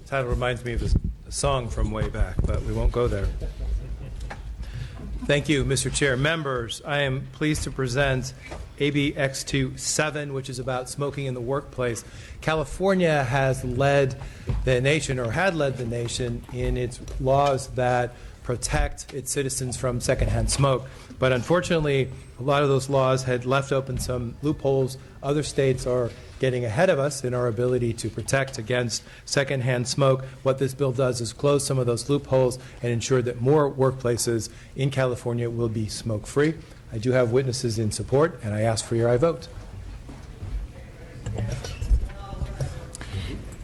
Title reminds me of a song from way back, but we won't go there. Thank you, Mr. Chair. Members, I am pleased to present ABX2-7, which is about smoking in the workplace. California has led the nation, or had led the nation, in its laws that protect its citizens from secondhand smoke. But unfortunately, a lot of those laws had left open some loopholes. Other states are getting ahead of us in our ability to protect against secondhand smoke. What this bill does is close some of those loopholes and ensure that more workplaces in California will be smoke-free. I do have witnesses in support, and I ask for your aye vote.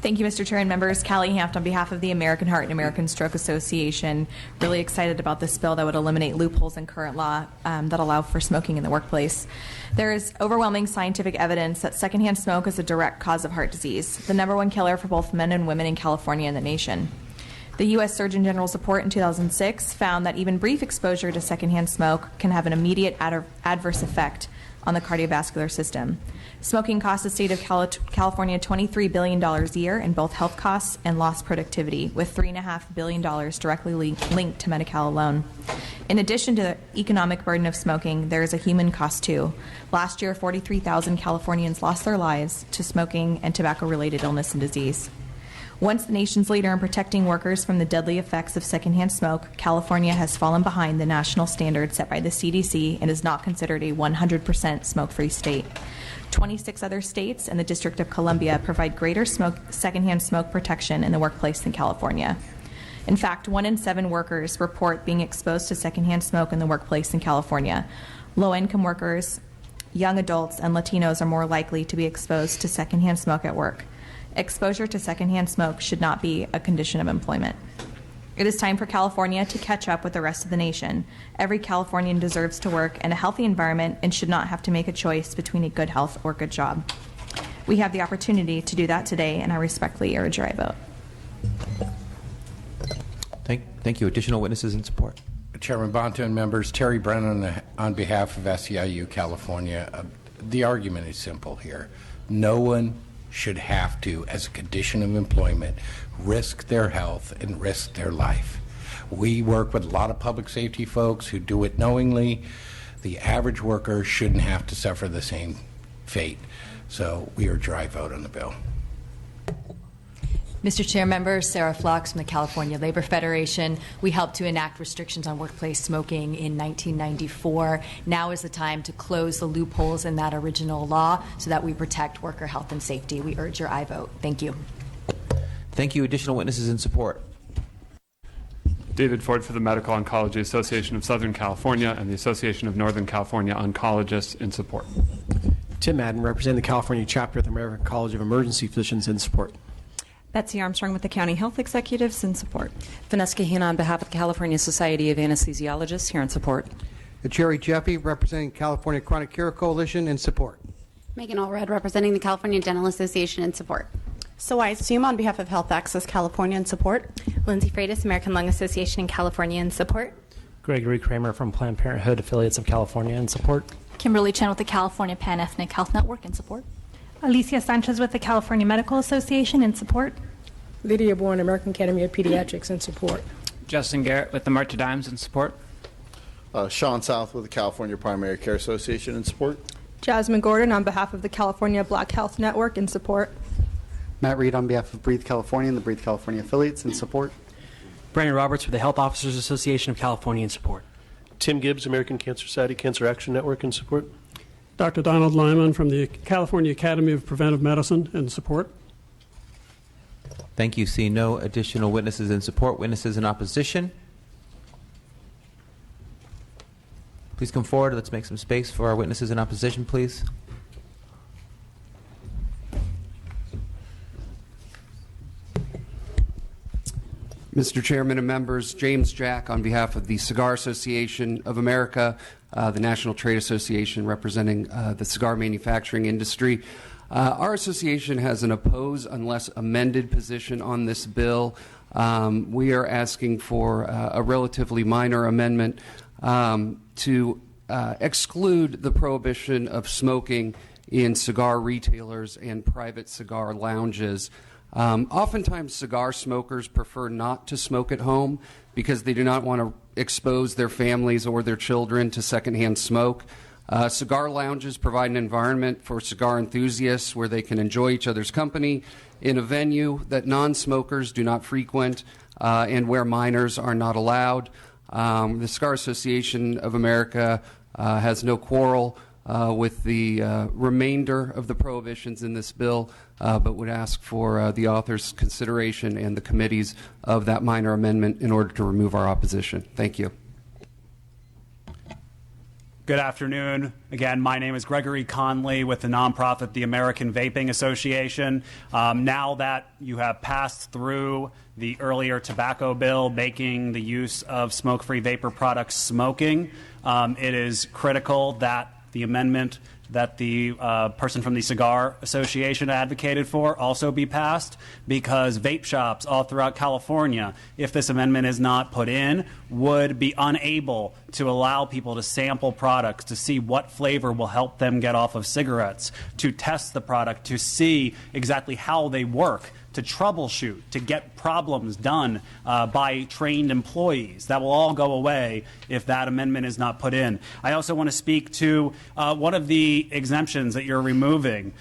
Thank you, Mr. Chair and members. Cali Haft on behalf of the American Heart and American Stroke Association. Really excited about this bill that would eliminate loopholes in current law that allow for smoking in the workplace. There is overwhelming scientific evidence that secondhand smoke is a direct cause of heart disease, the #1 killer for both men and women in California and the nation. The U.S. Surgeon General's report in 2006 found that even brief exposure to secondhand smoke can have an immediate adverse effect on the cardiovascular system. Smoking costs the state of California $23 billion a year in both health costs and lost productivity, with $3.5 billion directly linked to Medi-Cal alone. In addition to the economic burden of smoking, there is a human cost too. Last year, 43,000 Californians lost their lives to smoking and tobacco-related illness and disease. Once the nation's leader in protecting workers from the deadly effects of secondhand smoke, California has fallen behind the national standard set by the CDC and is not considered a 100% smoke-free state. 26 other states and the District of Columbia provide greater secondhand smoke protection in the workplace than California. In fact, 1 in 7 workers report being exposed to secondhand smoke in the workplace in California. Low-income workers, young adults, and Latinos are more likely to be exposed to secondhand smoke at work. Exposure to secondhand smoke should not be a condition of employment. It is time for California to catch up with the rest of the nation. Every Californian deserves to work in a healthy environment and should not have to make a choice between a good health or good job. We have the opportunity to do that today, and I respectfully urge your aye vote. Thank you. Additional witnesses in support. Chairman Bonta and members, Terry Brennan on behalf of SEIU California. The argument is simple here. No one should have to, as a condition of employment, risk their health and risk their life. We work with a lot of public safety folks who do it knowingly. The average worker shouldn't have to suffer the same fate. So we urge your aye vote on the bill. Mr. Chair, members, Sarah Flocks from the California Labor Federation. We helped to enact restrictions on workplace smoking in 1994. Now is the time to close the loopholes in that original law so that we protect worker health and safety. We urge your aye vote. Thank you. Thank you. Additional witnesses in support. David Ford for the Medical Oncology Association of Southern California and the Association of Northern California Oncologists in support. Tim Madden, representing the California chapter of the American College of Emergency Physicians in support. Betsy Armstrong with the County Health Executives in support. Vanessa Kahina on behalf of the California Society of Anesthesiologists here in support. Jerry Jeffy representing California Chronic Care Coalition in support. Megan Allred representing the California Dental Association in support. Sawai Suma on behalf of Health Access California in support. Lindsay Freitas, American Lung Association in California in support. Gregory Kramer from Planned Parenthood Affiliates of California in support. Kimberly Chen with the California Pan-Ethnic Health Network in support. Alicia Sanchez with the California Medical Association in support. Lydia Bourne, American Academy of Pediatrics in support. Justin Garrett with the March of Dimes in support. Sean South with the California Primary Care Association in support. Jasmine Gordon on behalf of the California Black Health Network in support. Matt Reed on behalf of Breathe California and the Breathe California affiliates in support. Brandon Roberts with the Health Officers Association of California in support. Tim Gibbs, American Cancer Society Cancer Action Network in support. Dr. Donald Lyman from the California Academy of Preventive Medicine in support. Thank you. See no additional witnesses in support. Witnesses in opposition? Please come forward. Let's make some space for our witnesses in opposition, please. Mr. Chairman and members, James Jack on behalf of the Cigar Association of America, the National Trade Association representing the cigar manufacturing industry. Our association has an oppose unless amended position on this bill. We are asking for a relatively minor amendment to exclude the prohibition of smoking in cigar retailers and private cigar lounges. Oftentimes, cigar smokers prefer not to smoke at home because they do not want to expose their families or their children to secondhand smoke. Cigar lounges provide an environment for cigar enthusiasts where they can enjoy each other's company in a venue that non-smokers do not frequent and where minors are not allowed. The Cigar Association of America has no quarrel with the remainder of the prohibitions in this bill, but would ask for the author's consideration and the committee's of that minor amendment in order to remove our opposition. Thank you. Good afternoon. Again, my name is Gregory Conley with the nonprofit the American Vaping Association. Now that you have passed through the earlier tobacco bill making the use of smoke-free vapor products smoking, it is critical that the amendment that the person from the Cigar Association advocated for also be passed, because vape shops all throughout California, if this amendment is not put in, would be unable to allow people to sample products to see what flavor will help them get off of cigarettes, to test the product, to see exactly how they work, to troubleshoot, to get problems done by trained employees. That will all go away if that amendment is not put in. I also want to speak to one of the exemptions that you're removing.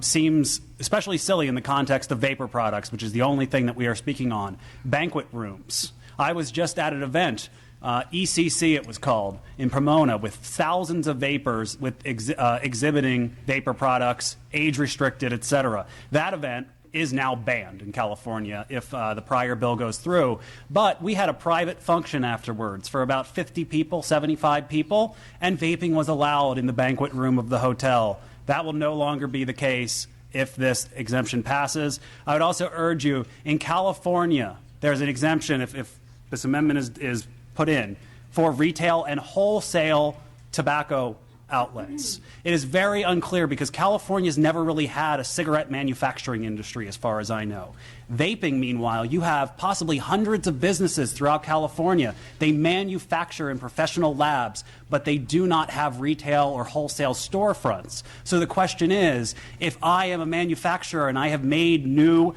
Seems especially silly in the context of vapor products, which is the only thing that we are speaking on. Banquet rooms. I was just at an event, ECC it was called, in Pomona, with thousands of vapors with exhibiting vapor products, age-restricted, etc. That event is now banned in California if the prior bill goes through. But we had a private function afterwards for about 50 people, 75 people, and vaping was allowed in the banquet room of the hotel. That will no longer be the case if this exemption passes. I would also urge you, in California, there's an exemption if this amendment is put in for retail and wholesale tobacco outlets. It is very unclear because California's never really had a cigarette manufacturing industry as far as I know. Vaping, meanwhile, you have possibly hundreds of businesses throughout California. They manufacture in professional labs, but they do not have retail or wholesale storefronts. So the question is, if I am a manufacturer and I have made new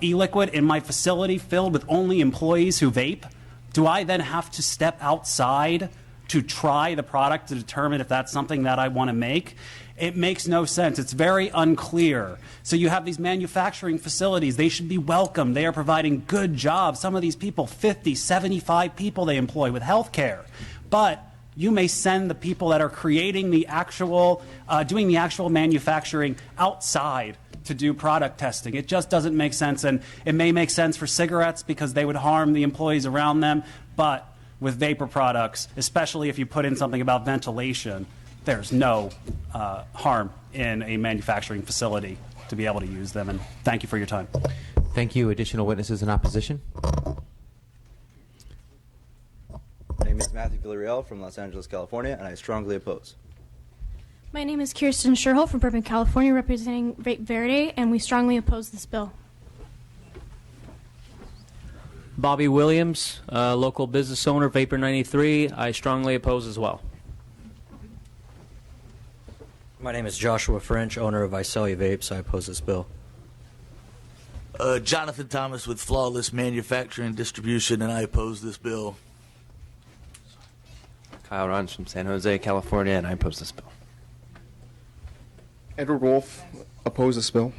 e-liquid in my facility filled with only employees who vape, do I then have to step outside to try the product to determine if that's something that I want to make? It makes no sense. It's very unclear. So you have these manufacturing facilities. They should be welcome. They are providing good jobs. Some of these people, 50, 75 people they employ with health care. But you may send the people that are creating the actual, doing the actual manufacturing outside to do product testing. It just doesn't make sense. And it may make sense for cigarettes because they would harm the employees around them. But with vapor products, especially if you put in something about ventilation, there's no harm in a manufacturing facility to be able to use them. And thank you for your time. Thank you. Additional witnesses in opposition? My name is Matthew Villarreal from Los Angeles, California, and I strongly oppose. My name is Kirsten Sherholt from Burbank, California, representing Vape Verde, and we strongly oppose this bill. Bobby Williams, local business owner, Vapor 93. I strongly oppose as well. My name is Joshua French, owner of Visalia Vapes. I oppose this bill. Jonathan Thomas with Flawless Manufacturing Distribution, and I oppose this bill. Kyle Runs from San Jose, California, and I oppose this bill. Edward Wolf, oppose this bill.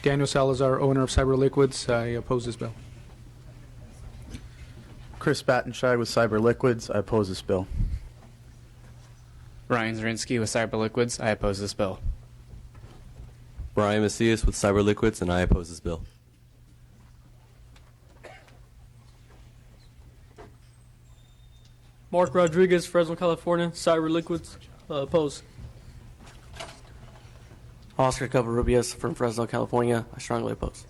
Daniel Salazar, owner of Cyber Liquids. I oppose this bill. Chris Battenscheid with Cyber Liquids. I oppose this bill. Ryan Zarinsky with Cyber Liquids. I oppose this bill. Brian Macias with Cyber Liquids, and I oppose this bill. Mark Rodriguez, Fresno, California. Cyber Liquids. Oppose. Oscar Covarrubias from Fresno, California. I strongly oppose.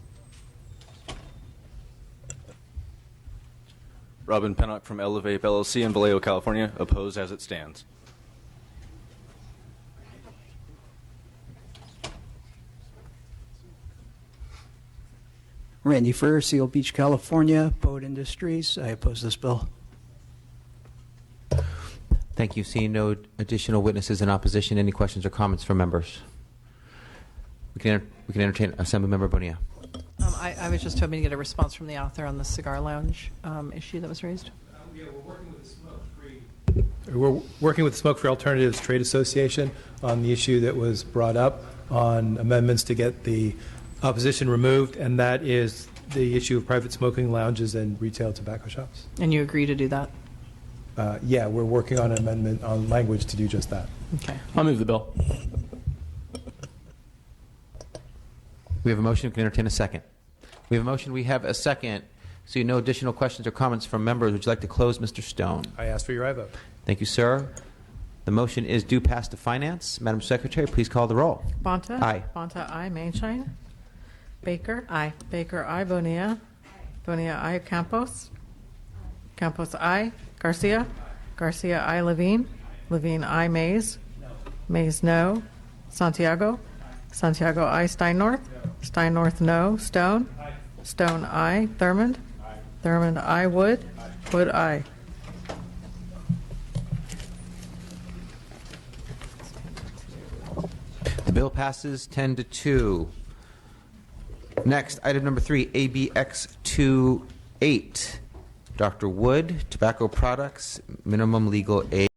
Robin Pennock from Elevate LLC in Vallejo, California. Oppose as it stands. Randy Furr, Seal Beach, California. Boat Industries. I oppose this bill. Thank you. Seeing no additional witnesses in opposition, any questions or comments from members? We can entertain Assemblymember Bonilla. I was just hoping to get a response from the author on the cigar lounge issue that was raised. Yeah, we're working with the Smoke-Free Alternatives Trade Association on the issue that was brought up on amendments to get the opposition removed, and that is the issue of private smoking lounges and retail tobacco shops. And you agree to do that? Yeah, we're working on an amendment on language to do just that. Okay. I'll move the bill. We have a motion. We can entertain a second. We have a motion. We have a second. So no additional questions or comments from members. Would you like to close, Mr. Stone? I ask for your aye vote. Thank you, sir. The motion is due pass to finance. Madam Secretary, please call the roll. Bonta? Aye. Bonta, aye. Mainshine? Baker? Aye. Baker, aye. Bonilla? Bonilla, aye. Campos? Campos, aye. Garcia? Garcia, aye. Levine? Levine, aye. Mays? Mays, no. Santiago? Santiago, aye. Steinnorth? Steinnorth, no. Stone? Stone, aye. Thurmond? Thurmond, aye. Wood? Wood, aye. The bill passes 10-2. Next, item number 3, ABX2-7. Dr. Wood, tobacco products, minimum legal age.